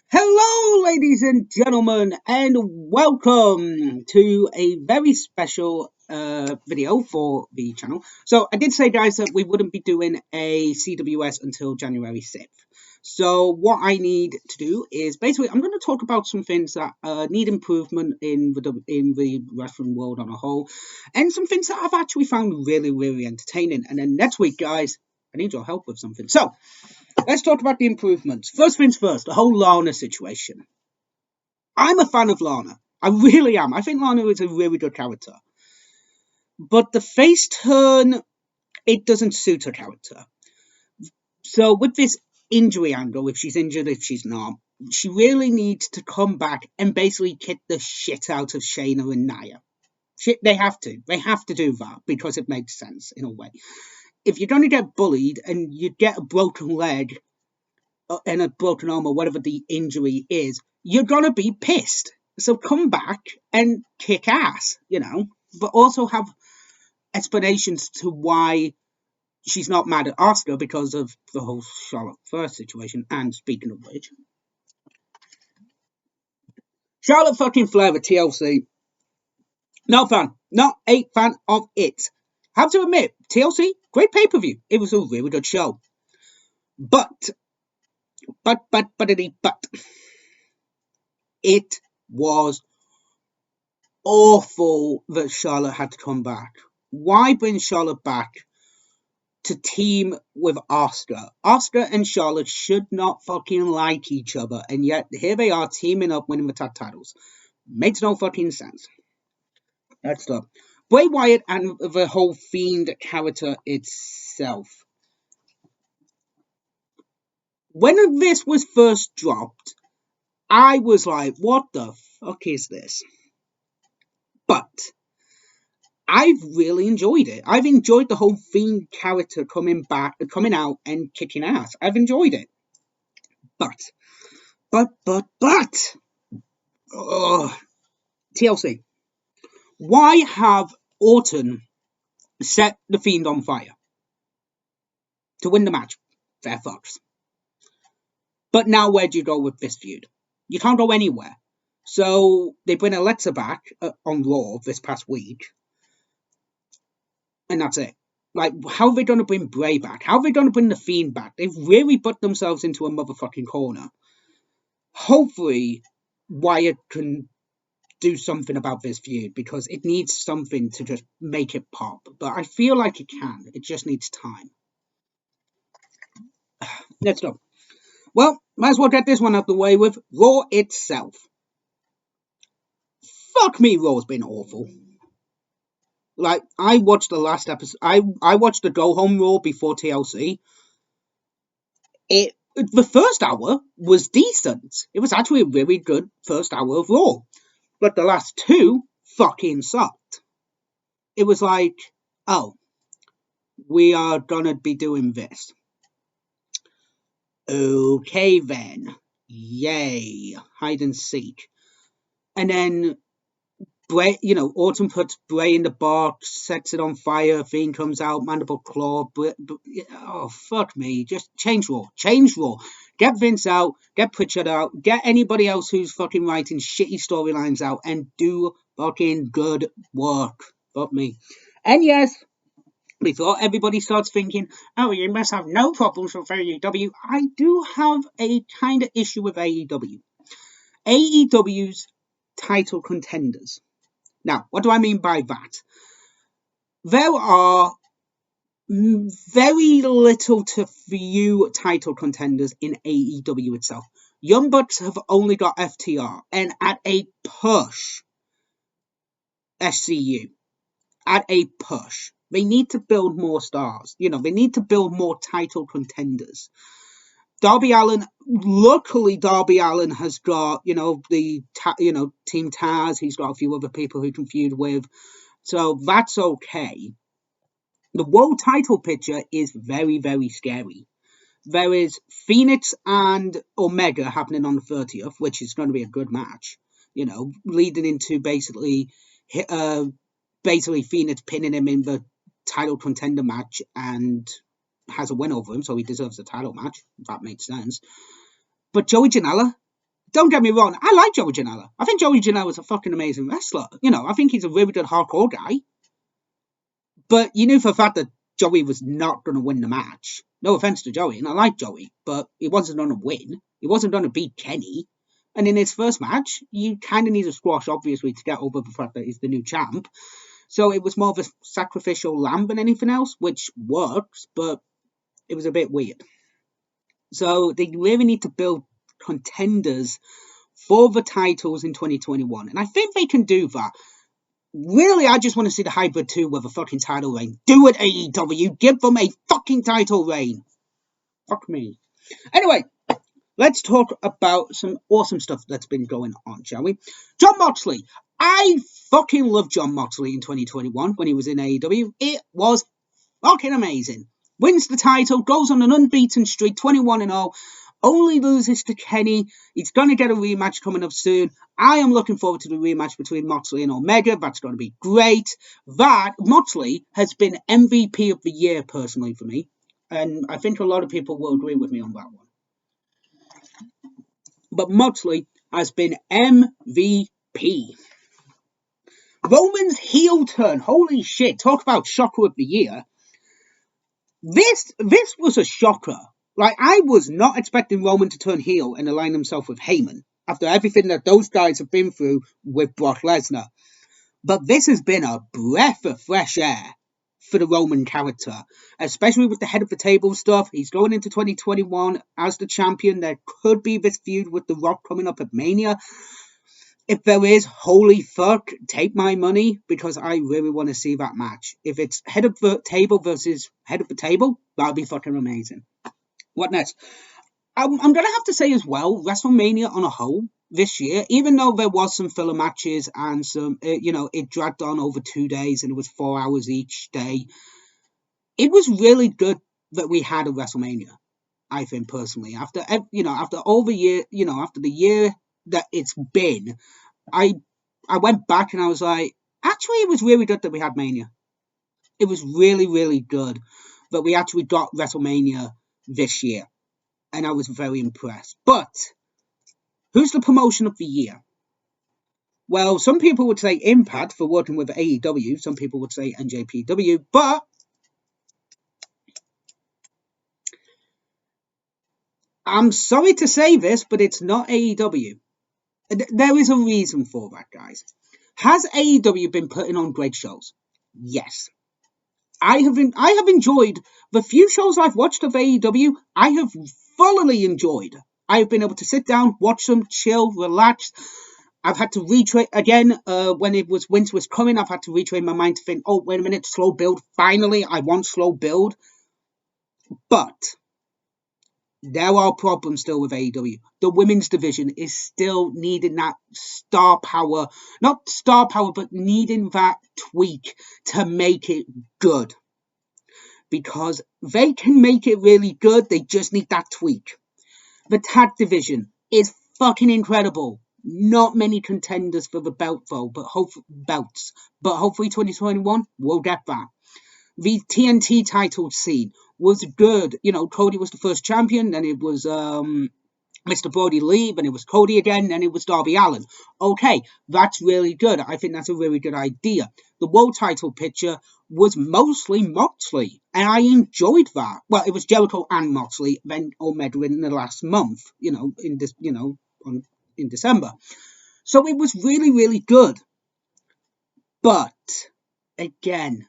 Hello, ladies and gentlemen, and welcome to a very special video for the channel. So, I did say, guys, that we wouldn't be doing a CWS until January 6th. So, what I need to do is basically, I'm going to talk about some things that need improvement in the wrestling world on a whole, and some things that I've actually found really, really entertaining. And then next week, guys, I need your help with something. So, let's talk about the improvements. First things first, the whole Lana situation. I'm a fan of Lana. I really am. I think Lana is a really good character. But the face turn, it doesn't suit her character. So with this injury angle, if she's injured, if she's not, she really needs to come back and basically kick the shit out of Shayna and Nia. They have to. They have to do that because it makes sense in a way. If you're going to get bullied and you get a broken leg and a broken arm or whatever the injury is, you're gonna be pissed. So come back and kick ass, but also have explanations to why she's not mad at Asuka because of the whole Charlotte First situation. And speaking of which, Charlotte fucking Flair at TLC, no fan, not a fan of it. Have to admit, TLC, great pay per view. It was a really good show, but it was awful that Charlotte had to come back. Why bring Charlotte back to team with Asuka? Asuka and Charlotte should not fucking like each other, and yet here they are teaming up winning the tag titles. Makes no fucking sense. Next up, Bray Wyatt and the whole Fiend character itself. When this was first dropped, I was like, what the fuck is this? But I've really enjoyed it. I've enjoyed the whole Fiend character coming out and kicking ass. I've enjoyed it. But, oh, TLC. Why have Orton set the Fiend on fire to win the match? Fair fucks. But now where do you go with this feud? You can't go anywhere. So they bring Alexa back on Raw this past week, and that's it. Like, how are they going to bring Bray back? How are they going to bring the Fiend back? They've really put themselves into a motherfucking corner. Hopefully, Wyatt can do something about this feud because it needs something to just make it pop. But I feel like it can. It just needs time. Let's go. Well, might as well get this one out the way with Raw itself. Fuck me, Raw's been awful. Like, I watched the last episode. I watched the Go Home Raw before TLC. The first hour was decent. It was actually a really good first hour of Raw. But the last two fucking sucked. It was like, oh, we are gonna be doing this. Okay then. Yay. Hide and seek. And then Bray, Autumn puts Bray in the box, sets it on fire, Fiend comes out, Mandible Claw. Oh, fuck me. Just change Raw. Change Raw. Get Vince out, get Pritchard out, get anybody else who's fucking writing shitty storylines out, and do fucking good work. Fuck me. And yes, before everybody starts thinking, oh, you must have no problems with AEW, I do have a kind of issue with AEW. AEW's title contenders. Now, what do I mean by that? There are very little to few title contenders in AEW itself. Young Bucks have only got FTR, and at a push, SCU. At a push. They need to build more stars. They need to build more title contenders. Darby Allin, luckily Darby Allin has got, Team Taz. He's got a few other people who can feud with. So that's okay. The world title picture is very, very scary. There is Phoenix and Omega happening on the 30th, which is going to be a good match. Leading into basically Phoenix pinning him in the title contender match and has a win over him, so he deserves a title match, if that makes sense. But Joey Janela, don't get me wrong, I like Joey Janela. I think Joey Janela is a fucking amazing wrestler. You know, I think he's a really good hardcore guy. But you knew for a fact that Joey was not going to win the match. No offense to Joey, and I like Joey, but he wasn't going to win. He wasn't going to beat Kenny. And in his first match, you kind of need a squash, obviously, to get over the fact that he's the new champ. So it was more of a sacrificial lamb than anything else, which works, but it was a bit weird. So they really need to build contenders for the titles in 2021. And I think they can do that. Really, I just want to see the Hybrid 2 with a fucking title reign. Do it, AEW. Give them a fucking title reign. Fuck me. Anyway, let's talk about some awesome stuff that's been going on, shall we? Jon Moxley. I fucking love Jon Moxley in 2021 when he was in AEW. It was fucking amazing. Wins the title, goes on an unbeaten streak, 21-0. Only loses to Kenny. He's going to get a rematch coming up soon. I am looking forward to the rematch between Moxley and Omega. That's going to be great. That, Moxley has been MVP of the year, personally, for me. And I think a lot of people will agree with me on that one. But Moxley has been MVP. Roman's heel turn. Holy shit. Talk about shocker of the year. This was a shocker. Like, I was not expecting Roman to turn heel and align himself with Heyman after everything that those guys have been through with Brock Lesnar. But this has been a breath of fresh air for the Roman character, especially with the head of the table stuff. He's going into 2021 as the champion. There could be this feud with The Rock coming up at Mania. If there is, holy fuck, take my money, because I really want to see that match. If it's head of the table versus head of the table, that'll be fucking amazing. What next? I'm going to have to say as well, WrestleMania on a whole this year, even though there was some filler matches and some, it dragged on over 2 days and it was 4 hours each day, it was really good that we had a WrestleMania, I think, personally. After all the year, after the year that it's been, I went back and I was like, actually, it was really good that we had Mania. It was really, really good that we actually got WrestleMania this year, and I was very impressed. But who's the promotion of the year? Well, some people would say Impact for working with AEW, some people would say NJPW, but I'm sorry to say this, but it's not AEW. There is a reason for that, guys. Has AEW been putting on great shows? Yes. I have enjoyed the few shows I've watched of AEW. I have thoroughly enjoyed. I have been able to sit down, watch them, chill, relax. I've had to retrain again when winter was coming. I've had to retrain my mind to think, oh, wait a minute, slow build. Finally, I want slow build. But there are problems still with AEW. The women's division is still needing that star power. Not star power, but needing that tweak to make it good. Because they can make it really good, they just need that tweak. The tag division is fucking incredible. Not many contenders for the belt, though, but hopefully 2021, we'll get that. The TNT title scene was good. Cody was the first champion, then it was Mr. Brody Lee, then it was Cody again, then it was Darby Allin. Okay, that's really good. I think that's a really good idea. The world title picture was mostly Moxley, and I enjoyed that. Well, it was Jericho and Moxley, then Omega in the last month, in December. So it was really, really good. But again,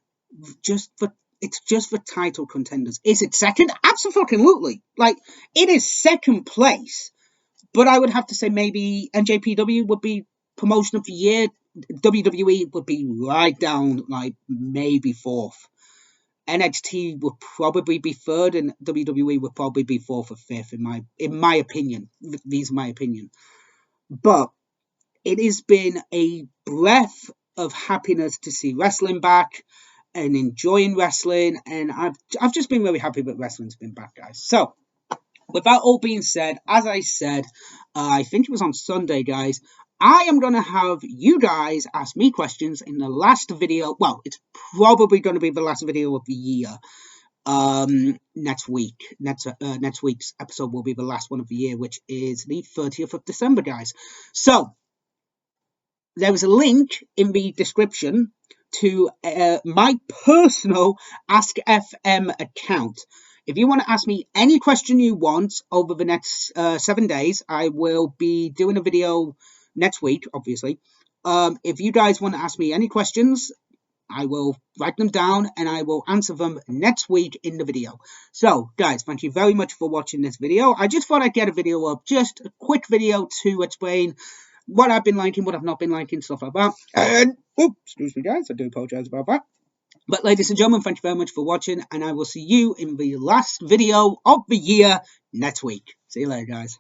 it's just for title contenders. Is it second? Absolutely. Like, it is second place. But I would have to say maybe NJPW would be promotion of the year. WWE would be right down, like, maybe fourth. NXT would probably be third, and WWE would probably be fourth or fifth, in my opinion. These are my opinion. But it has been a breath of happiness to see wrestling back and enjoying wrestling, and I've just been really happy that wrestling's been back, guys. So, with that all being said, as I said, I think it was on Sunday, guys, I am going to have you guys ask me questions in the last video. Well, it's probably going to be the last video of the year. next week. Next week's episode will be the last one of the year, which is the 30th of December, guys. So there is a link in the description to my personal Ask FM account. If you want to ask me any question you want over the next 7 days, I will be doing a video next week, obviously. If you guys want to ask me any questions, I will write them down and I will answer them next week in the video. So, guys, thank you very much for watching this video. I just thought I'd get a video up, just a quick video to explain what I've been liking, what I've not been liking, stuff like that. And, excuse me, guys, I do apologize about that. But, ladies and gentlemen, thank you very much for watching, and I will see you in the last video of the year next week. See you later, guys.